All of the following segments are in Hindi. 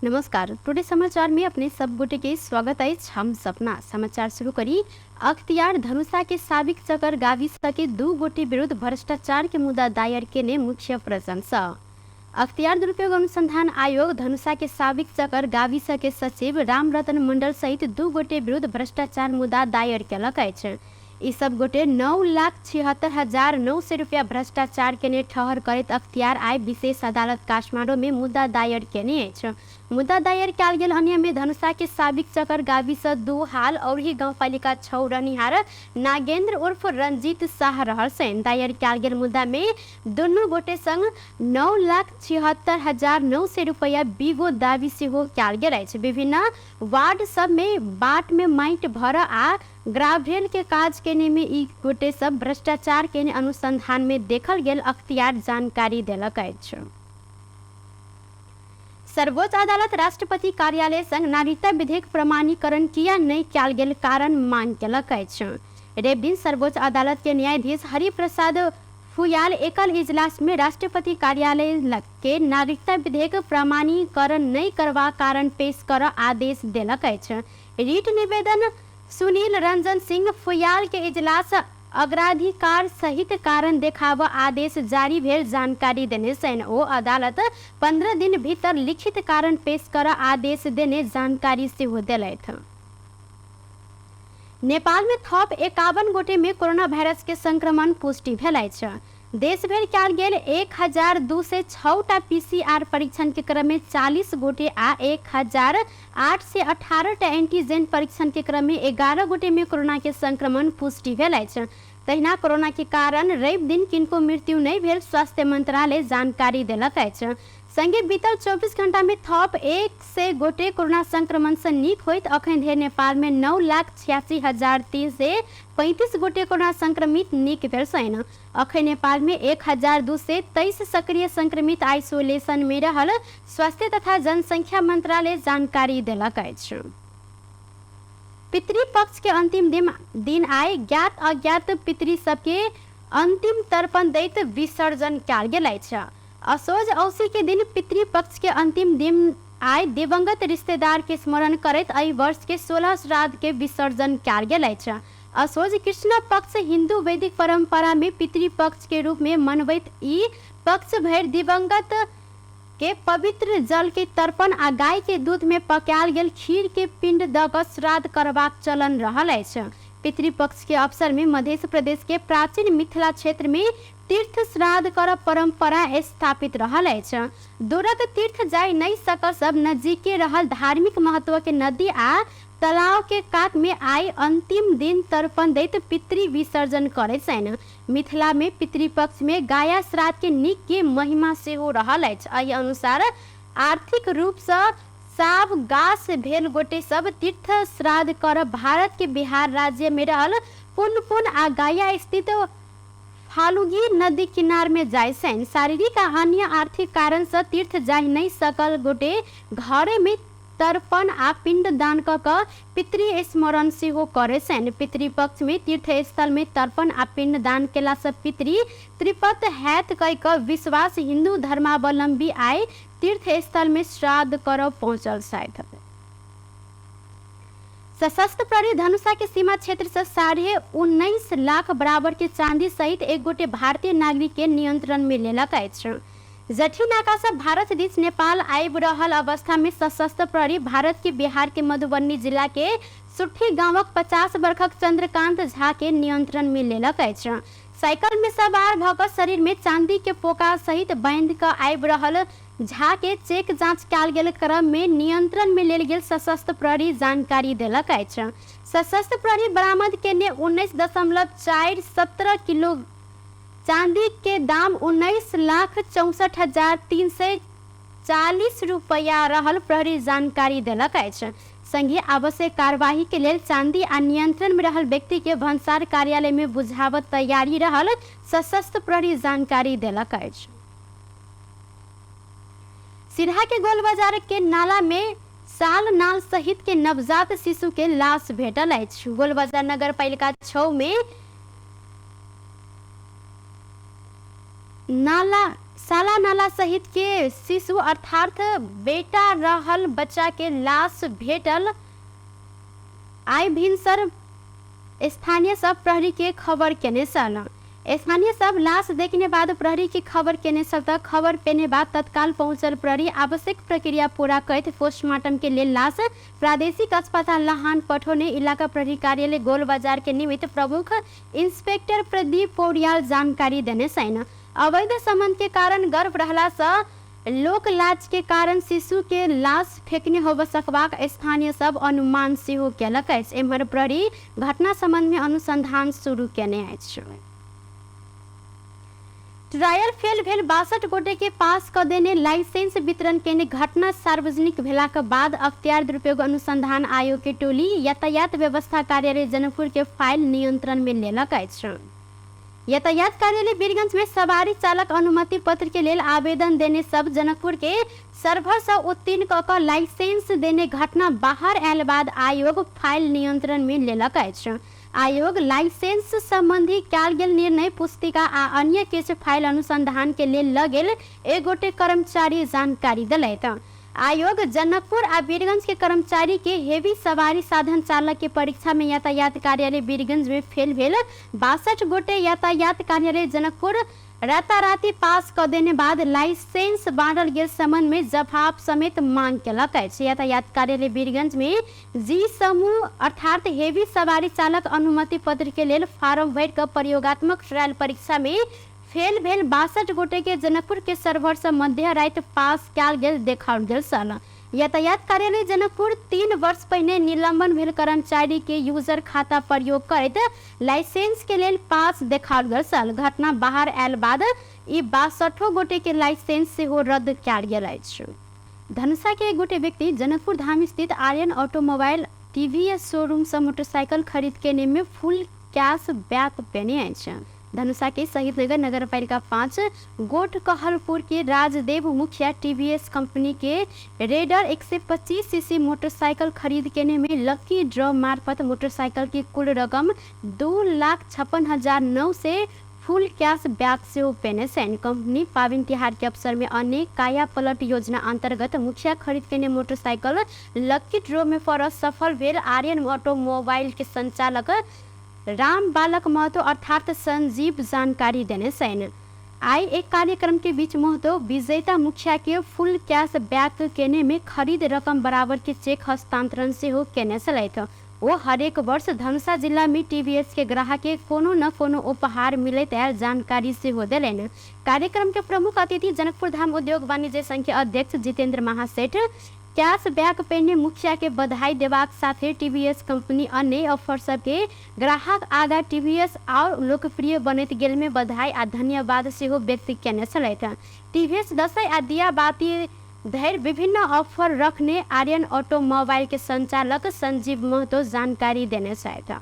नमस्कार। टुडे समाचार में अपने सब गोटे के स्वागत है। हम सपना समाचार शुरू करी। अख्तियार धनुषा के साबिक चकर गाविस के 2 गोटे विरुद्ध भ्रष्टाचार के मुद्दा दायर के ने मुख्य प्रशंसा। अख्तियार दुरुपयोग अनुसंधान आयोग धनुषा के साबिक चकर गाविस के सचिव रामरतन मंडल सहित 2 गोटे विरुद्ध भ्रष्टाचार मुद्दा दायर केलक अछि। ई सब गोटे 9,76,900 रुपया भ्रष्टाचार के ने ठहर करत अख्तियार आय विशेष अदालत काठमांडू में मुद्दा दायर केने अछि। मुद्दा दायर कयल गेल अन्य में धनुषा के साबिक चकर गाविस 2 हाल और ही गाउँपालिका 6 रहनिहार नागेन्द्र उर्फ रंजीत शाह रहल छन्। दायर कयल गेल मुद्दा में दुनू गोटे संग 9,76,900 रुपया बीगो दावी सेहो कयल गेल अछि। विभिन्न वार्ड सब में बाट में माइट भर आ ग्रावेल के काज केने में ई गोटे सब भ्रष्टाचार के अनुसंधान में देखल गेल अख्तियार जानकारी देलक अछि। सर्वोच्च अदालत राष्ट्रपति कार्यालय संग नागरिकता विधेयक प्रमाणीकरण किया नहीं कयल गेल कारण मांग केलक अछि। रेव दिन सर्वोच्च अदालत के न्यायाधीश हरिप्रसाद फुयाल एकल इजलास में राष्ट्रपति कार्यालय के नागरिकता विधेयक प्रमाणीकरण नहीं करवा कारण पेश कर आदेश देलक अछि। रीट निवेदन सुनील रंजन सिंह फुयाल के इजलास अग्राधिकार सहित कारण देखाव आदेश जारी भेल जानकारी देने छन्। ओ अदालत 15 दिन भीतर लिखित कारण पेश कर आदेश देने जानकारी सेहो देलथि। नेपाल में थप 51 गोटे में कोरोना वायरस के संक्रमण पुष्टि भेल अछि। देश भर कयल गेल 1,206 पीसीआर परीक्षण के क्रम में 40 गोटे आ 1,818 एंटीजन परीक्षण के क्रम में 11 गोटे में कोरोना के संक्रमण पुष्टि भेल अछि। तहिना कोरोना के कारण रवि दिन किनको मृत्यु नहीं भेल स्वास्थ्य मंत्रालय जानकारी देलक अछि। संगे बीतल 24 घंटा में थप 100 गोटे कोरोना संक्रमण से नीक होइत अखन धरि नेपाल में 9,86,335 गोटे कोरोना संक्रमित नीक भेल छन्। अखन नेपाल में 1,223 सक्रिय संक्रमित आइसोलेशन में रहल स्वास्थ्य तथा जनसंख्या मंत्रालय जानकारी देलक अछि। पितृपक्ष के अंतिम दिन आय ज्ञात अज्ञात पितृ सबके अंतिम तर्पण दैत विसर्जन कयल गेल अछि। असोज औसी के दिन पितृपक्ष के अंतिम दिन आय दिवंगत रिश्तेदार के स्मरण करैत एहि वर्ष के 16 श्राद्ध के विसर्जन कयल गेल अछि। असोज कृष्ण पक्ष हिंदू वैदिक परंपरा में पितृपक्ष के रूप में मनबैत ई पक्ष भरि दिवंगत के पवित्र जल के तर्पण आ गाय के दूध में पकायल गेल खीर के पिंड द क श्राद्ध करबाक चलन रहल अछि। पितृपक्ष के अवसर में मध्य प्रदेश के प्राचीन मिथिला क्षेत्र में तीर्थ श्राद्ध कर परंपरा स्थापित रहल अछि। दूरक तीर्थ जाय नहीं सकल सब नजदीके रहल धार्मिक महत्व के नदी आ तालाब के कात में आय अंतिम दिन तर्पण दैत पितृ विसर्जन करे छन्। मिथिला में पितृपक्ष में गाया श्राद्ध के नीक के महिमा सेहो रहल अछि। एहि अनुसार आर्थिक रूप से साव गास भेल गोटे सब तीर्थ श्राद्ध कर भारत के बिहार राज्य में रहल पुनपुन आ गाया स्थित फालुगी नदी किनार में जाय छन्। शारीरिक आ अन्य आर्थिक कारण से तीर्थ जाय नहीं सकल गोटे घरे में तर्पण आ पिंड दान क पितृ स्मरण सेहो करे छन्। पितृपक्ष में तीर्थ स्थल में तर्पण आ पिंड दान केला से पितृ तृप्त हैत कह विश्वास हिंदू धर्मावलंबी आय तीर्थ स्थल में श्राद्ध कर पहुंचल शायद। सशस्त्र प्रहरी धनुषा के सीमा क्षेत्र से 19.5 लाख बराबर के चांदी सहित एक गोटे भारतीय नागरिक के नियंत्रण में लेलक अछि। जठी नाका से भारत दिस नेपाल आबि रहल अवस्था में सशस्त्र प्रहरी भारत के बिहार के मधुबनी जिला के सुट्ठी गांवक 50 वर्षक चंद्रकांत झा के नियंत्रण में लेलक अछि। साइकिल में सवार भ क शरीर में चांदी के पोका सहित बांध क आबि रहल झा के चेक जांच कयल गेल क्रम में नियंत्रण में लेल गेल सशस्त्र प्रहरी जानकारी देलक अछि। सशस्त्र प्रहरी बरामद केने 19.417 किलो चांदी के दाम 19,64,340 रुपया रहल प्रहरी जानकारी देलक अछि। संगे आवश्यक कार्यवाही के लेल चांदी आ नियंत्रण में रहल व्यक्ति के भन्सार कार्यालय में बुझावत तैयारी रहल सशस्त्र प्रहरी जानकारी देलक अछि। सिरहा के गोल बाजार के नाला में साल नाल सहित के नवजात शिशु के लाश भेटल अछि। गोल बाजार नगर पालिका 6 में नाला साला नाला सहित के शिशु अर्थात बेटा रहल बच्चा के लाश भेटल। आई भिनसर स्थानीय सब प्रहरी के खबर केने सल। स्थानीय सब लाश देखने बाद प्रहरी की खबर केने सल तक खबर पेने बाद तत्काल पहुंचल प्रहरी आवश्यक प्रक्रिया पूरा करते पोस्टमार्टम के लिए लाश प्रादेशिक अस्पताल लाहान पठौने इलाका प्रहरी कार्यालय गोल बाजार के निमित्त प्रमुख इंस्पेक्टर प्रदीप पौड़ियाल जानकारी देने सैन। अवैध संबंध के कारण गर्भ रहला से लोक लाज के कारण शिशु के लाश फेंकने हो सकबाक स्थानीय सब अनुमान से हो केलक। एम्हर प्रहरी घटना संबंध में अनुसंधान शुरू केने अछि। ट्रायल फेल भेल 62 गोटे के पास क देने लाइसेंस वितरण केने घटना सार्वजनिक भेला के बाद अख्तियार दुरुपयोग अनुसंधान आयोग के टोली यातायात व्यवस्था कार्यालय जनकपुर के फाइल नियंत्रण में लेलक अछि। यातायात कार्यालय वीरगंज में सवारी चालक अनुमति पत्र के लेल आवेदन देने सब जनकपुर के सर्वर से उत्तीर्ण क लाइसेंस देने घटना बाहर आयल बाद आयोग फाइल नियंत्रण में लेलक अछि। आयोग लाइसेंस संबंधी कयल गेल निर्णय पुस्तिका आ अन्य किछु फाइल अनुसंधान के लेल ल गेल एक गोटे कर्मचारी जानकारी दिलैत। आयोग जनकपुर आ वीरगंज के कर्मचारी के हेवी सवारी साधन चालक के परीक्षा में यातायात कार्यालय वीरगंज में फेल भेल 62 गोटे यातायात कार्यालय जनकपुर राताराती पास क देने बाद लाइसेंस बांटल गेल संबंध में जवाब समेत मांग केलक अछि। यातायात कार्यालय वीरगंज में जी समूह अर्थात हेवी सवारी चालक अनुमति पत्र के लेल फार्म भर क प्रयोगात्मक ट्रायल परीक्षा में फेल भेल 62 गोटे के जनकपुर के सर्वर से मध्य रात पास कयल गेल देखाओल गेल सल। यातायात कार्यालय जनकपुर 3 वर्ष पहले निलंबन भेल कर्मचारी के यूजर खाता प्रयोग करैत लाइसेंस के लेल पास देखाओल गेल सल। घटना बाहर आयल बाद ई 62 गोटे के लाइसेंस से हो रद्द कयल गेल अछि। धनुषा के एक गोटे व्यक्ति जनकपुर धाम स्थित आर्यन ऑटोमोबाइल टीवीएस शोरूम से मोटरसाइकिल खरीद के ने में फुल कैश बैक पेने अछि। धनुषा के शहीद नगर नगरपालिका 5 गोट कहलपुर के राजदेव मुखिया टीवीएस कंपनी के रेडर 125 सीसी मोटरसाइकिल खरीद केने में लकी ड्रॉ मार्फत मोटरसाइकिल की कुल रकम 2,56,900 से फुल कैश बैक से पेने सैन। कंपनी पावन तिहार के अवसर में अनेक काया पलट योजना अंतर्गत मुखिया खरीद केने मोटरसाइकिल लकी ड्रॉ में फर सफल भेल आर्यन ऑटोमोबाइल के संचालक राम बालक महतो अर्थात संजीव जानकारी देने सैन। आई एक कार्यक्रम के बीच महतो विजेता मुखिया के फुल कैश बैक केने में खरीद रकम बराबर के चेक हस्तांतरण से हो केने सलैथ। वो हर एक वर्ष धनुषा जिला में टीवीएस के ग्राहक के कोनो न कोनो उपहार मिलत आयल जानकारी से हो दिलेन। कार्यक्रम के प्रमुख अतिथि जनकपुर धाम उद्योग वाणिज्य संघ के अध्यक्ष जितेंद्र महासेठ कैश बैक पेने मुखिया के बधाई देवाक साथे टीवीएस कंपनी अन्य ऑफर सब के ग्राहक आगा टीवीएस और लोकप्रिय बनत गेल में बधाई आ धन्यवाद से हो व्यक्त केने छलैथ। टीवीएस दशई आ दिया बाती धैर्य विभिन्न ऑफर रखने आर्यन ऑटोमोबाइल के संचालक संजीव महतो जानकारी देने छथि।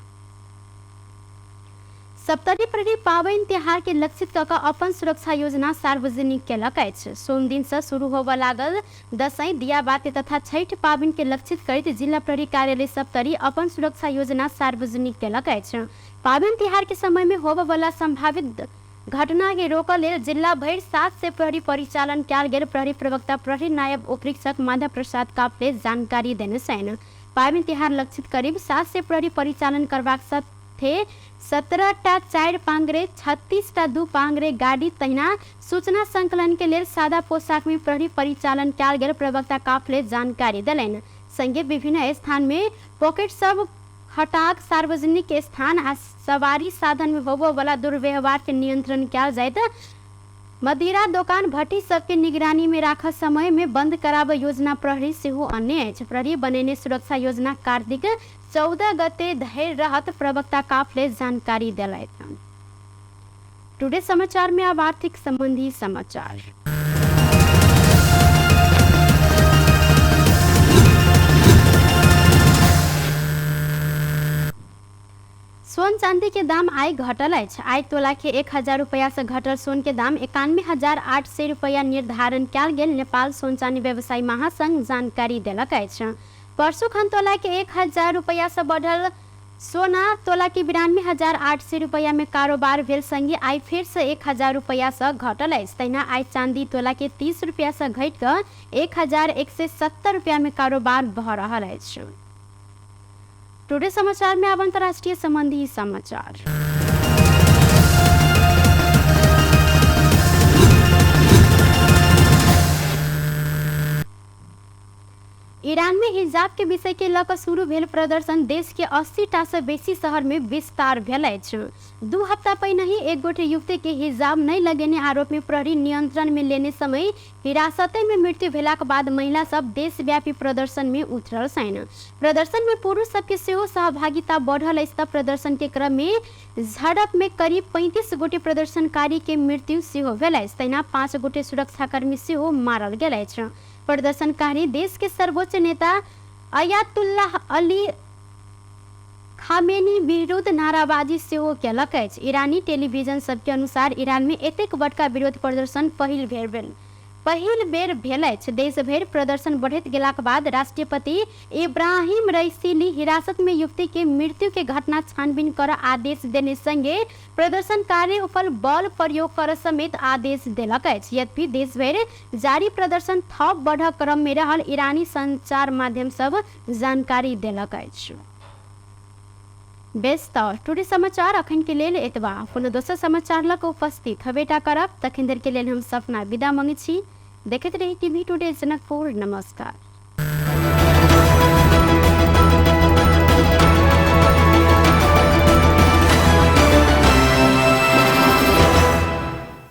सप्तरी प्रहरी पावन त्योहार के लक्षित कऽ अपन सुरक्षा योजना सार्वजनिक केलक अछि। सोम दिन से शुरू होबय लागल दशई दियाबाती तथा छठ पावन के लक्षित करैत जिला प्रहरी कार्यालय सप्तरी अपन सुरक्षा योजना सार्वजनिक केलक अछि। पावन त्योहार के समय में होबय वाला संभावित घटना के रोकऽ लेल जिला भरि 7 से प्रहरी परिचालन कयल गेल। प्रहरी प्रवक्ता प्रहरी नायब उपरीक्षक माधव प्रसाद काफले जानकारी देने सैन। पावन त्योहार लक्षित करीब 7 से प्रहरी परिचालन करबाक साथे 17टा 4 पांगरे 36टा 2 पांगरे गाड़ी तहिना सूचना संकलन के लेल सादा पोशाक में प्रहरी परिचालन कयल गेल। प्रवक्ता काफले जानकारी दिलैन। संगे विभिन्न स्थान में पॉकेट सब हटाक सार्वजनिक स्थान आ सवारी साधन में होबो वाला दुर्व्यवहार के नियंत्रण कयल जायत। मदिरा दुकान भट्टी सबके निगरानी में राख समय में बंद कराबे योजना प्रहरी सेहो अन्य अछि। प्रहरी बनेने सुरक्षा योजना कार्तिक 14 गते धरि रहत। प्रवक्ता काफले जानकारी दिलैथ। टुडे समाचार में अब आर्थिक संबंधी समाचार। सोन चांदी के दाम आई घटल अछि। आई तोला के 1000 रुपया से घटल सोन के दाम 91,800 रुपया निर्धारण कयल गेल। नेपाल सोन चांदी व्यवसायी महासंघ जानकारी देलक अछि। परसू खन तोला के 1000 रुपया से बढ़ल सोना तोला के 92,800 रुपया में कारोबार भेल संगे आई फिर से 1,000 रुपया से घटल है। तहिना आई चांदी तोला के 30 रुपया से घट कर 1,170 रुपया में कारोबार भ रहा है। टुडे समाचार में अब अंतर्राष्ट्रीय संबंधी समाचार। ईरान में हिजाब के विषय के लक शुरू भेल प्रदर्शन देश के 80टा से बेसी शहर में विस्तार भेल अछि। 2 हफ्ता पहिने ही एक गोटे युवती के हिजाब नहीं लगेने आरोप में प्रहरी नियंत्रण में लेने समय हिरासत में मृत्यु भेलाक बाद महिला सब देशव्यापी प्रदर्शन में उतरल छन्। प्रदर्शन में पुरुष सबके सेहो सहभागिता बढ़ल अछि त प्रदर्शन के क्रम में झड़प में करीब 35 गोटे प्रदर्शनकारी के मृत्यु सेहो भेल अछि। तहिना 5 गोटे सुरक्षाकर्मी सेहो मारल गेल अछि। प्रदर्शनकारी देश के सर्वोच्च नेता अयातुल्लाह अली खामेनी विरुद्ध नाराबाजी सेहो केलक अछि। ईरानी टेलीविजन सबके अनुसार ईरान में एतेक बड़का विरोध प्रदर्शन पहिल बेर भेल अछि। देश भरि प्रदर्शन बढ़ैत गेलाक बाद राष्ट्रपति इब्राहिम रईसी हिरासत में युवती के मृत्यु के घटना छानबीन कर आदेश देने संगे प्रदर्शनकारी ऊपर बल प्रयोग कर समेत आदेश देलक अछि। यद्यपि देश भरि जारी प्रदर्शन थप बढ़ क्रम में रहल ईरानी संचार माध्यम सब जानकारी देलक अछि। बेस त टुडे समाचार अखन के लेल एतबा। पुनः दोसर समाचार लक उपस्थित हबेटा करब। तखन देर के लेल हम सपना विदा मंगै छी। देखैत रही टीवी टुडे जनकपुर। नमस्कार।